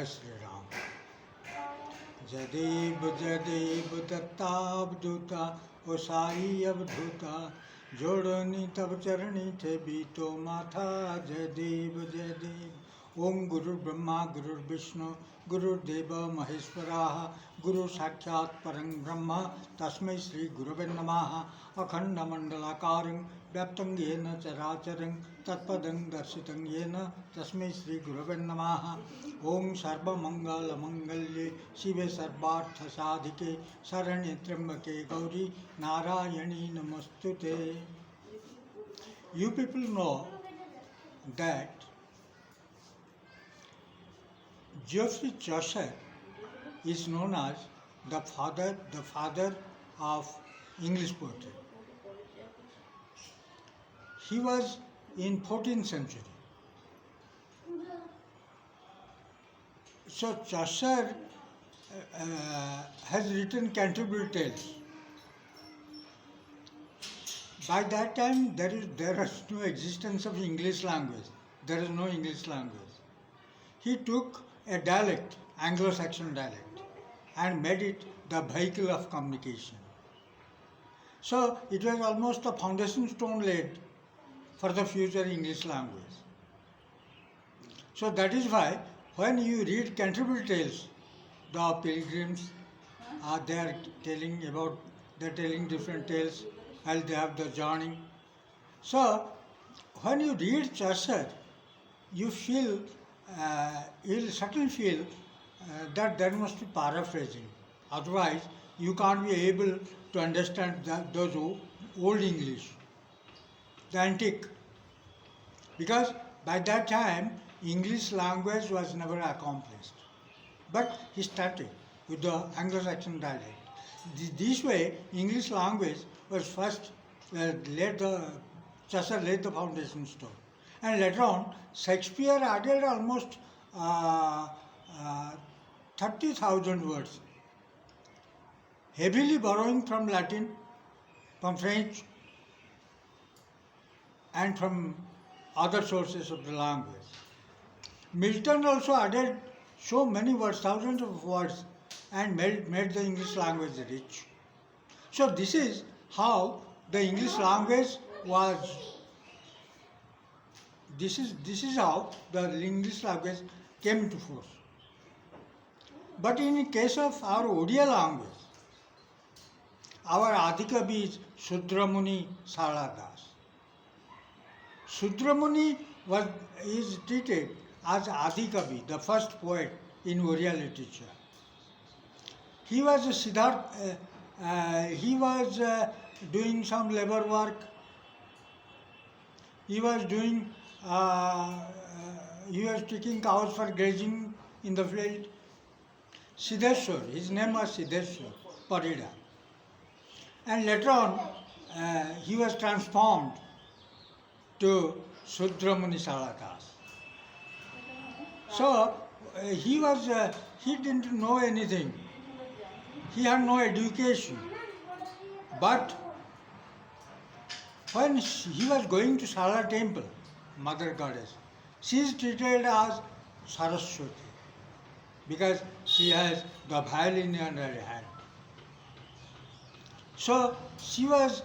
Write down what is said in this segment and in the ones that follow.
Jai Sri Ram. Jadev Jadev Dattavduta Osai Avdhuta Jodani Tav Charani Tebito Matha Jadev Jadev. Om Guru Brahma Guru Vishnu Guru Deva Maheshwaraha Guru Sakshat Parang Brahma Tasmai Sri Gurave Namaha Akhanda Mandalakaram Vyaptam Yena Characharam Tatpadam Darshitam Yena Tasmai Sri Gurave Namaha. Om Sarva Mangala Mangalye Shive Sarvartha Sadhike Saranye Trambake Gauri Narayani Namostute. You people know that Geoffrey Chaucer is known as the father of English poetry. He was in 14th century. So Chaucer has written Canterbury Tales. By that time, there is no existence of English language. There is no English language. He took a dialect, Anglo-Saxon dialect, and made it the vehicle of communication. So it was almost the foundation stone laid for the future English language. So that is why when you read Canterbury Tales, the pilgrims they are telling different tales while they have the journey. So when you read Chaucer, you feel you'll certainly feel that there must be paraphrasing. Otherwise, you can't be able to understand those old English, the antique. Because by that time, English language was never accomplished. But he started with the Anglo-Saxon dialect. This way, English language was first Chaucer laid the foundation stone. And later on, Shakespeare added almost 30,000 words, heavily borrowing from Latin, from French, and from other sources of the language. Milton also added so many words, thousands of words, and made the English language rich. So this is how the English language was. This is how the English language came into force. But in case of our Odia language, our Adikavi is Shudramuni Sarala Das. Shudramuni is treated as Adikavi, the first poet in Oriya literature. He was doing some labor work. He was taking cows for grazing in the field. Siddheshwar, his name was Siddheshwar Parida. And later on, he was transformed to Shudramuni Sarala Das. So, he didn't know anything. He had no education. But when he was going to Sarala temple, Mother Goddess, she is treated as Saraswati because she has the violin in her hand. So she was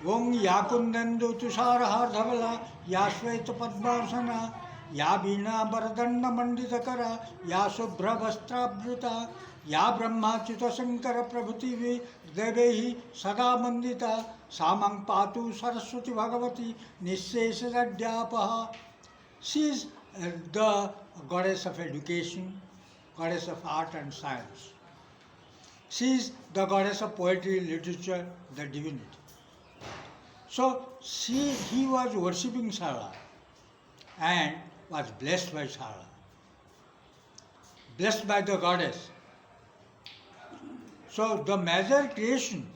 Om Yakundando Tushara Dhavala, Yashveta Padmasana, Yabina Baradanda Manditakara, Yasubhra Vastrabruta, Ya Brahma Chita Sankara Prabhuti Devehi Sada Mandita, Samang Patu Saraswati Bhagavati, Nissesharadhyapaha. She is the goddess of education, goddess of art and science. She is the goddess of poetry, literature, the divinity. So he was worshipping Sarala and was blessed by Sarala, blessed by the goddess. So the major creation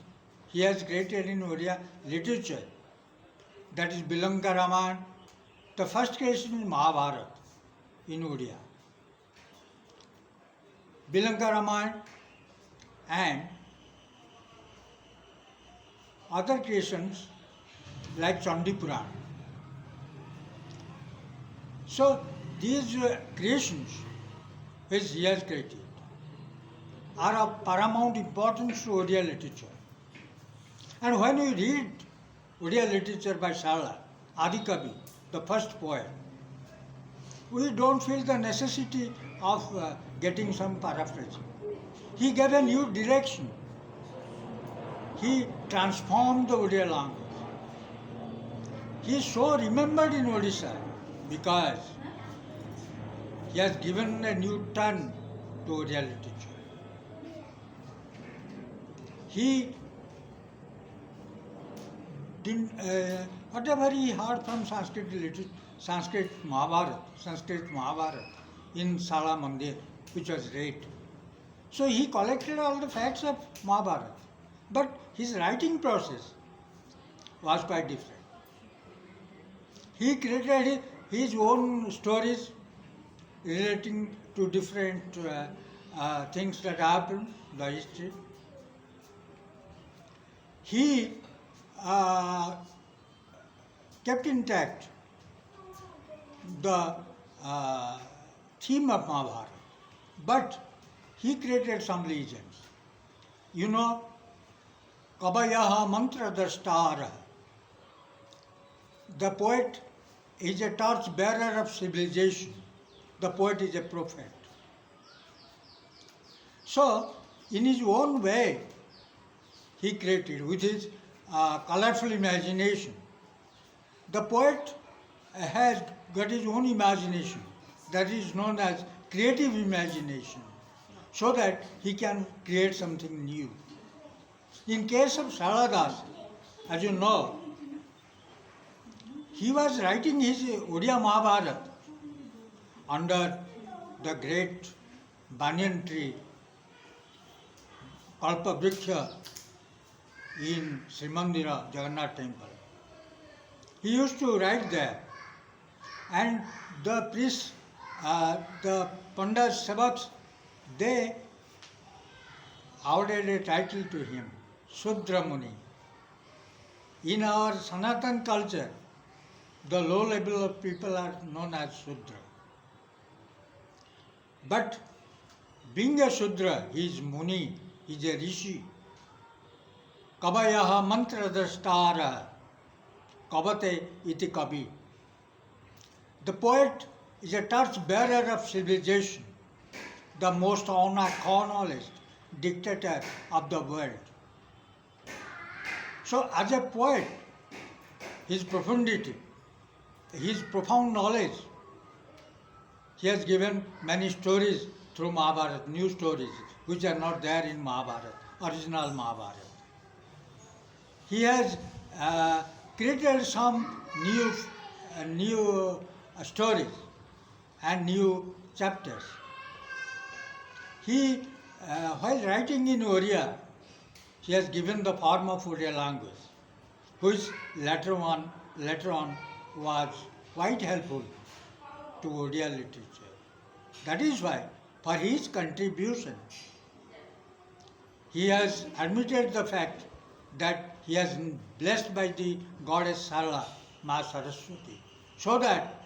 he has created in Oriya literature, that is Bilanga Ramayana. The first creation is Mahabharata in Oriya. Bilanga Ramayana and other creations like Chandi Purana. So these creations which he has created, are of paramount importance to Odia literature. And when we read Odia literature by Sarala, Adikavi, the first poet, we don't feel the necessity of getting some paraphrasing. He gave a new direction. He transformed the Odia language. He is so remembered in Odisha because he has given a new turn to Odia literature. He didn't, whatever he heard from Sanskrit literature, Sanskrit Mahabharata in Sala Mandir, which was read. So he collected all the facts of Mahabharata. But his writing process was quite different. He created his own stories relating to different things that happened, the history. He kept intact the theme of Mahabharata, but he created some legends. You know, Kabayaha mantra drashtara. The poet is a torch bearer of civilization. The poet is a prophet. So, in his own way, he created with his colorful imagination. The poet has got his own imagination, that is known as creative imagination, so that he can create something new. In case of Sarala Das, as you know, he was writing his Odia Mahabharata under the great banyan tree, Kalpa Vriksha, in Sri Mandira, Jagannath temple. He used to write there, and the priests, the Pandas, Sabaks, they awarded a title to him, Shudramuni. In our Sanatan culture, the low level of people are known as Shudra. But being a Shudra, he is Muni, he is a Rishi. Kabayaha mantra drashtara, kabate iti kabi. The poet is a torch bearer of civilization, the most acknowledged dictator of the world. So as a poet, his profundity, his profound knowledge, he has given many stories through Mahabharata, new stories, which are not there in Mahabharata, original Mahabharata. He has created some new stories and new chapters. He, while writing in Oriya, he has given the form of Oriya language, which later on was quite helpful to Oriya literature. That is why, for his contribution, he has admitted the fact that he has been blessed by the goddess Sarala, Ma Saraswati, so that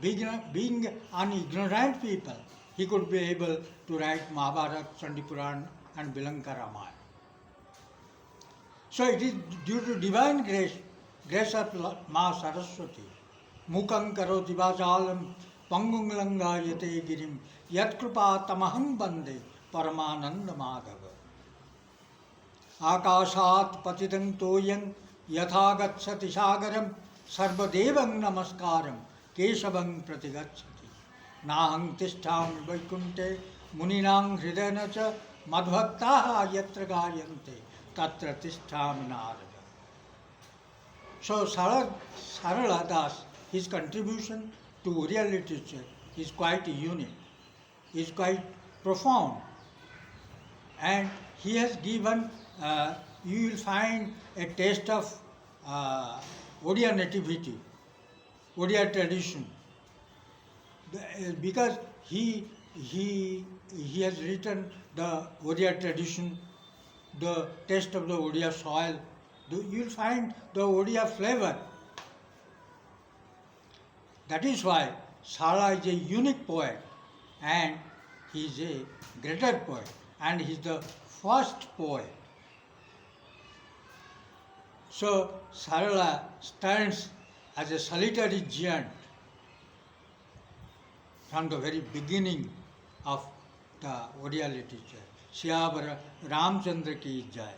being an ignorant people, he could be able to write Mahabharata, Chandi Puran and Bilanka Ramayana. So it is due to divine grace of Ma Saraswati, Mukam karoti vajalam pangung langayate girim yat kripa tamaham bande paramananda madhava. Akashat patidam toyang yathagatsati sagaram sarvadevang namaskaram keshavang pratigachati. Nahang tishtham vaikunte muninang hridayana cha madhvaktaha yatra gayante tatra tishtham narada. So Sarala Das, his contribution to Oriya literature is quite unique, is quite profound, and he has given, you will find a taste of Oriya nativity, Oriya tradition, because he has written the Oriya tradition, the taste of the Oriya soil. You will find the Oriya flavor. That is why Sarala is a unique poet, and He is a greater poet and he is the first poet. So Sarala stands as a solitary giant from the very beginning of the Odia literature. Shyabara Ramchandra ki jai.